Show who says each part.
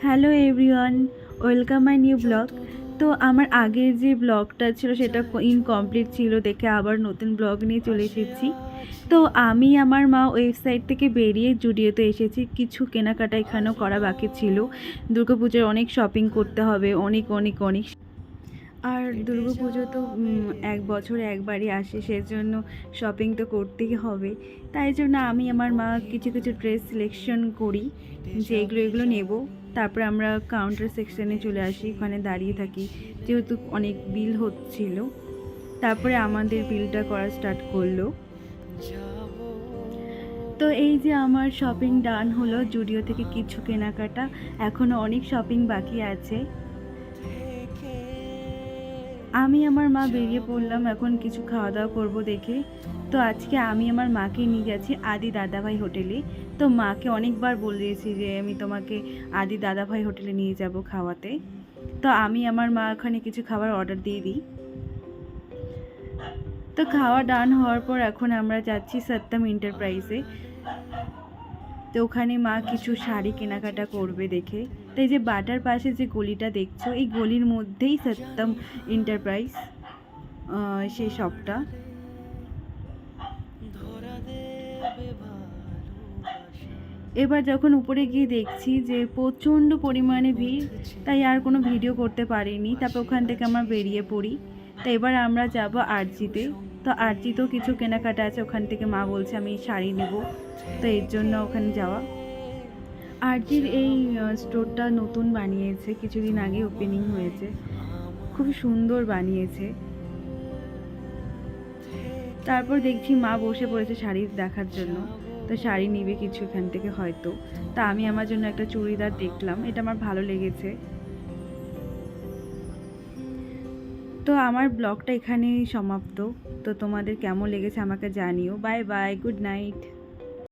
Speaker 1: Hello everyone, welcome my new blog. তো আমার আগের যে ব্লগটা ছিল সেটা ইনকমপ্লিট ছিল দেখে আবার নতুন ব্লগ নিয়ে চলে এসেছি। তো আমি আমার মা ওয়েবসাইট থেকে বেরিয়ে জুডিওতে এসেছি। কিছু কেনাকাটা এখানেও করা বাকি ছিল। দুর্গাপুজোর অনেক শপিং করতে হবে, অনেক অনেক অনেক। আর দুর্গাপুজো তো এক বছরে একবারই আসে, সেজন্য শপিং তো করতেই হবে। তাই জন্য আমি আমার মা কিছু কিছু ড্রেস সিলেকশন করি যে এগুলো এগুলো নেব। তারপরে আমরা কাউন্টার সেকশনে চলে আসি, ওখানে দাঁড়িয়ে থাকি যেহেতু অনেক বিল হচ্ছিল। তারপরে আমাদের বিলটা করা স্টার্ট করলো। তো এই যে আমার শপিং ডান হলো জুডিও থেকে কিছু কেনাকাটা, এখনও অনেক শপিং বাকি আছে। আমি আমার মা বেরিয়ে পড়লাম এখন কিছু খাওয়া দাওয়া করবো দেখে। তো আজকে আমি আমার মাকে নিয়ে যাচ্ছি আদি দাদাভাই হোটেলে। তো মাকে অনেকবার বলেছি যে আমি তোমাকে আদি দাদাভাই হোটেলে নিয়ে যাব খাওয়াতে। তো আমি আমার মা ওখানে কিছু খাবার অর্ডার দিয়ে দিই। তো খাওয়া ডান হওয়ার পর এখন আমরা যাচ্ছি সত্যম এন্টারপ্রাইজে। তো ওখানে মা কিছু শাড়ি কেনাকাটা করবে দেখে। তো এই যে বাটার পাশে যে গলিটা দেখছো, এই গলির মধ্যেই সত্যম এন্টারপ্রাইজ, সেই শপটা। এবার যখন উপরে গিয়ে দেখছি যে প্রচণ্ড পরিমাণে ভিড়, তাই আর কোনো ভিডিও করতে পারিনি। তারপর ওখান থেকে আমরা বেরিয়ে পড়ি। তো এবার আমরা যাব আরজিতে। তো আরজিতেও কিছু কেনাকাটা আছে, ওখান থেকে মা বলছে আমি শাড়ি নেব, তো এর জন্য ওখানে যাওয়া। আরজির এই স্টোরটা নতুন বানিয়েছে, কিছুদিন আগে ওপেনিং হয়েছে, খুব সুন্দর বানিয়েছে। তারপর দেখছি মা বসে পড়েছে শাড়ি দেখার জন্য। তো শাড়ি নিবে কিছু এখান থেকে হয়তো। তা আমি আমার জন্য একটা চুড়িদার দেখলাম, এটা আমার ভালো লেগেছে। তো আমার ব্লগটা এখানেই সমাপ্ত। তো তোমাদের কেমন লেগেছে আমাকে জানিও। Bye bye, good night.